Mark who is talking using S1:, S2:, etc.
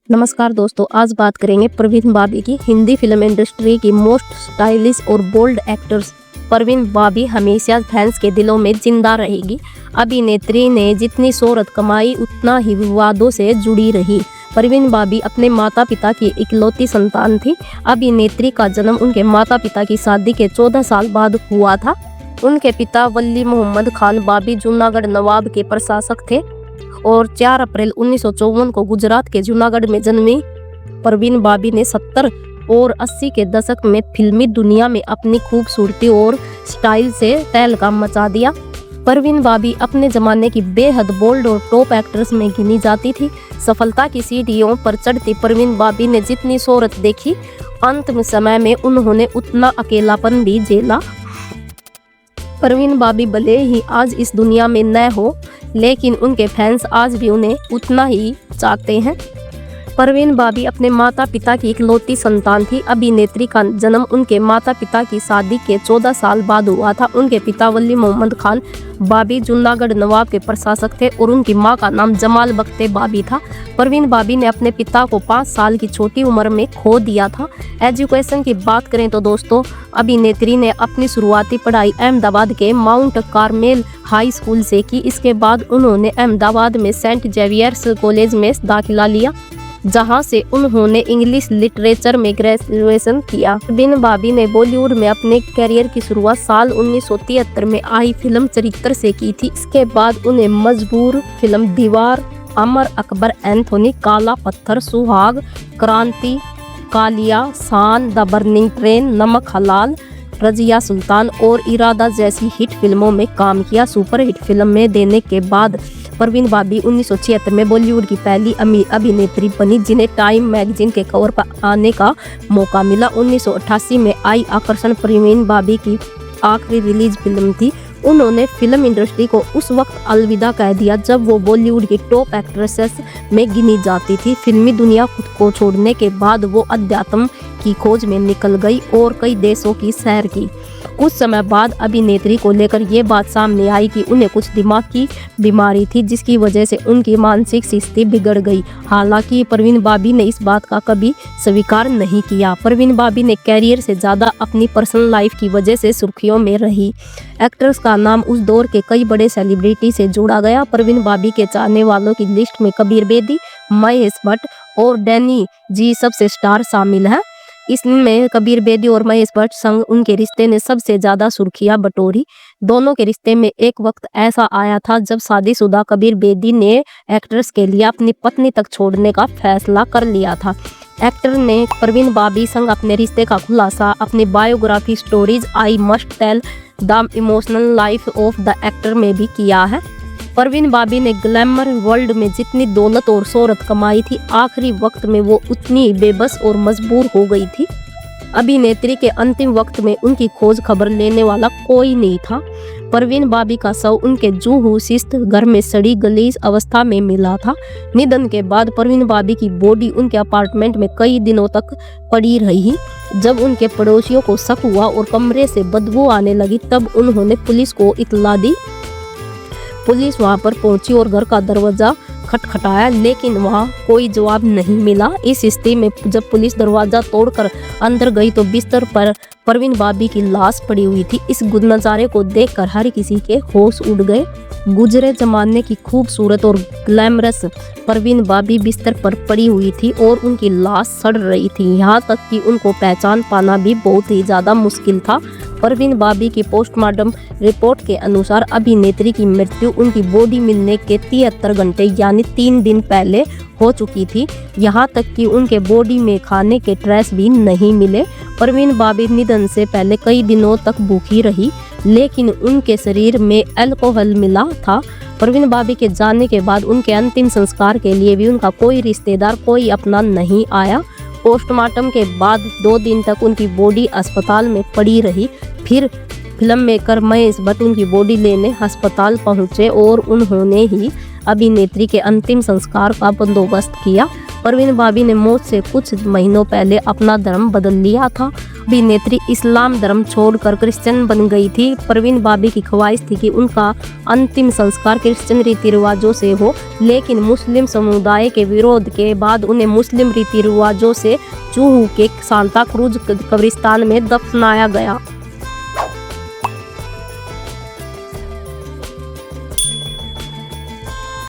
S1: नमस्कार दोस्तों, आज बात करेंगे परवीन बाबी की। हिंदी फिल्म इंडस्ट्री की मोस्ट स्टाइलिश और बोल्ड एक्टर्स परवीन बाबी हमेशा फैंस के दिलों में जिंदा रहेगी। अभिनेत्री ने जितनी शोहरत कमाई उतना ही विवादों से जुड़ी रही। परवीन बाबी अपने माता पिता की इकलौती संतान थी। अभिनेत्री का जन्म उनके माता पिता की शादी के 14 साल बाद हुआ था। उनके पिता वली मोहम्मद खान बाबी जूनागढ़ नवाब के प्रशासक थे और 4 अप्रैल 1954 को गुजरात के जूनागढ़ में जन्मी परवीन बाबी ने 70 और 80 के दशक में फिल्मी दुनिया में अपनी खूबसूरती और स्टाइल से तहलका मचा दिया। परवीन बाबी अपने जमाने की बेहद बोल्ड और टॉप एक्ट्रेस में गिनी जाती थी। सफलता की सीढ़ियों पर चढ़ती परवीन बाबी ने जितनी शोहरत देखी, अंतिम समय में उन्होंने उतना अकेलापन भी झेला। परवीन बाबी भले ही आज इस दुनिया में न हो, लेकिन उनके फैंस आज भी उन्हें उतना ही चाहते हैं। परवीन बाबी अपने माता पिता की इकलौती संतान थी। अभिनेत्री का जन्म उनके माता पिता की शादी के 14 साल बाद हुआ था। उनके पिता वली मोहम्मद खान बाबी जूनागढ़ नवाब के प्रशासक थे और उनकी मां का नाम जमाल बख्ते बाबी था। परवीन बाबी ने अपने पिता को 5 साल की छोटी उम्र में खो दिया था। एजुकेशन की बात करें तो दोस्तों, अभिनेत्री ने अपनी शुरुआती पढ़ाई अहमदाबाद के माउंट कार्मेल हाई स्कूल से की। इसके बाद उन्होंने अहमदाबाद में सेंट जेवियर्स कॉलेज में दाखिला लिया, जहां से उन्होंने इंग्लिश लिटरेचर में ग्रेजुएशन किया। परवीन बाबी ने बॉलीवुड में अपने करियर की शुरुआत साल 1973 में आई फिल्म चरित्र से की थी। इसके बाद उन्हें मजबूर फिल्म, दीवार, अमर अकबर एंथोनी, काला पत्थर, सुहाग, क्रांति, कालिया, शान, द बर्निंग ट्रेन, नमक हलाल, रजिया सुल्तान और इरादा जैसी हिट फिल्मों में काम किया। सुपर हिट फिल्म में देने के बाद परवीन बाबी 1976 में बॉलीवुड की पहली अभिनेत्री बनी जिन्हें टाइम मैगजीन के कवर पर आने का मौका मिला। 1988 में आई आकर्षण परवीन बाबी की आखिरी रिलीज फिल्म थी। उन्होंने फिल्म इंडस्ट्री को उस वक्त अलविदा कह दिया जब वो बॉलीवुड की टॉप एक्ट्रेसेस में गिनी जाती थी। फिल्मी दुनिया खुद को छोड़ने के बाद वो अध्यात्म की खोज में निकल गई और कई देशों की सैर की। कुछ समय बाद अभिनेत्री को लेकर ये बात सामने आई कि उन्हें कुछ दिमाग की बीमारी थी, जिसकी वजह से उनकी मानसिक स्थिति बिगड़ गई। हालांकि परवीन बाबी ने इस बात का कभी स्वीकार नहीं किया। परवीन बाबी ने कैरियर से ज़्यादा अपनी पर्सनल लाइफ की वजह से सुर्खियों में रही। एक्ट्रेस का नाम उस दौर के कई बड़े सेलिब्रिटी से जोड़ा गया। परवीन बाबी के चाहने वालों की लिस्ट में कबीर बेदी, महेश भट्ट और डैनी जी सबसे स्टार शामिल हैं। इसमें कबीर बेदी और महेश भट्ट संग उनके रिश्ते ने सबसे ज्यादा सुर्खियां बटोरी। दोनों के रिश्ते में एक वक्त ऐसा आया था जब शादीशुदा कबीर बेदी ने एक्ट्रेस के लिए अपनी पत्नी तक छोड़ने का फैसला कर लिया था। एक्टर ने परवीन बाबी संग अपने रिश्ते का खुलासा अपनी biography stories I must tell the emotional life of the actor में भी किया है। परवीन बाबी ने ग्लैमर वर्ल्ड में जितनी दौलत और शोहरत कमाई थी, आखिरी वक्त में वो उतनी ही बेबस और मजबूर हो गई थी। अभिनेत्री के अंतिम वक्त में उनकी खोज खबर लेने वाला कोई नहीं था। परवीन बाबी का शव उनके जूहू स्थित घर में सड़ी गली अवस्था में मिला था। निधन के बाद परवीन बाबी की बॉडी उनके अपार्टमेंट में कई दिनों तक पड़ी रही। जब उनके पड़ोसियों को शक हुआ और कमरे से बदबू आने लगी, तब उन्होंने पुलिस को इत्तला दी। पुलिस वहां पर पहुंची और घर का दरवाजा खटखटाया, लेकिन वहां कोई जवाब नहीं मिला। इस स्थिति में जब पुलिस दरवाजा तोड़कर अंदर गई तो बिस्तर पर परवीन बाबी की लाश पड़ी हुई थी। इस नजारे को देखकर हर किसी के होश उड़ गए। गुजरे जमाने की खूबसूरत और ग्लैमरस परवीन बाबी बिस्तर पर पड़ी हुई थी और उनकी लाश सड़ रही थी। यहाँ तक कि उनको पहचान पाना भी बहुत ही ज़्यादा मुश्किल था। परवीन बाबी की पोस्टमार्टम रिपोर्ट के अनुसार अभिनेत्री की मृत्यु उनकी बॉडी मिलने के 73 घंटे यानी 3 दिन पहले हो चुकी थी। यहाँ तक कि उनके बॉडी में खाने के ट्रेस भी नहीं मिले। परवीन बाबी निधन से पहले कई दिनों तक भूखी रही, लेकिन उनके शरीर में अल्कोहल मिला था। परवीन बाबी के जाने के बाद उनके अंतिम संस्कार के लिए भी उनका कोई रिश्तेदार, कोई अपना नहीं आया। पोस्टमार्टम के बाद 2 दिन तक उनकी बॉडी अस्पताल में पड़ी रही। फिर फिल्म मेकर महेश भट्ट उनकी बॉडी लेने अस्पताल पहुंचे और उन्होंने ही अभिनेत्री के अंतिम संस्कार का बंदोबस्त किया। परवीन बाबी ने मौत से कुछ महीनों पहले अपना धर्म बदल लिया था। अभिनेत्री इस्लाम धर्म छोड़कर क्रिश्चियन बन गई थी। परवीन बाबी की ख्वाहिश थी कि उनका अंतिम संस्कार क्रिश्चियन रीति रिवाजों से हो, लेकिन मुस्लिम समुदाय के विरोध के बाद उन्हें मुस्लिम रीति रिवाजों से चूहू के सांता क्रूज कब्रिस्तान में दफनाया गया।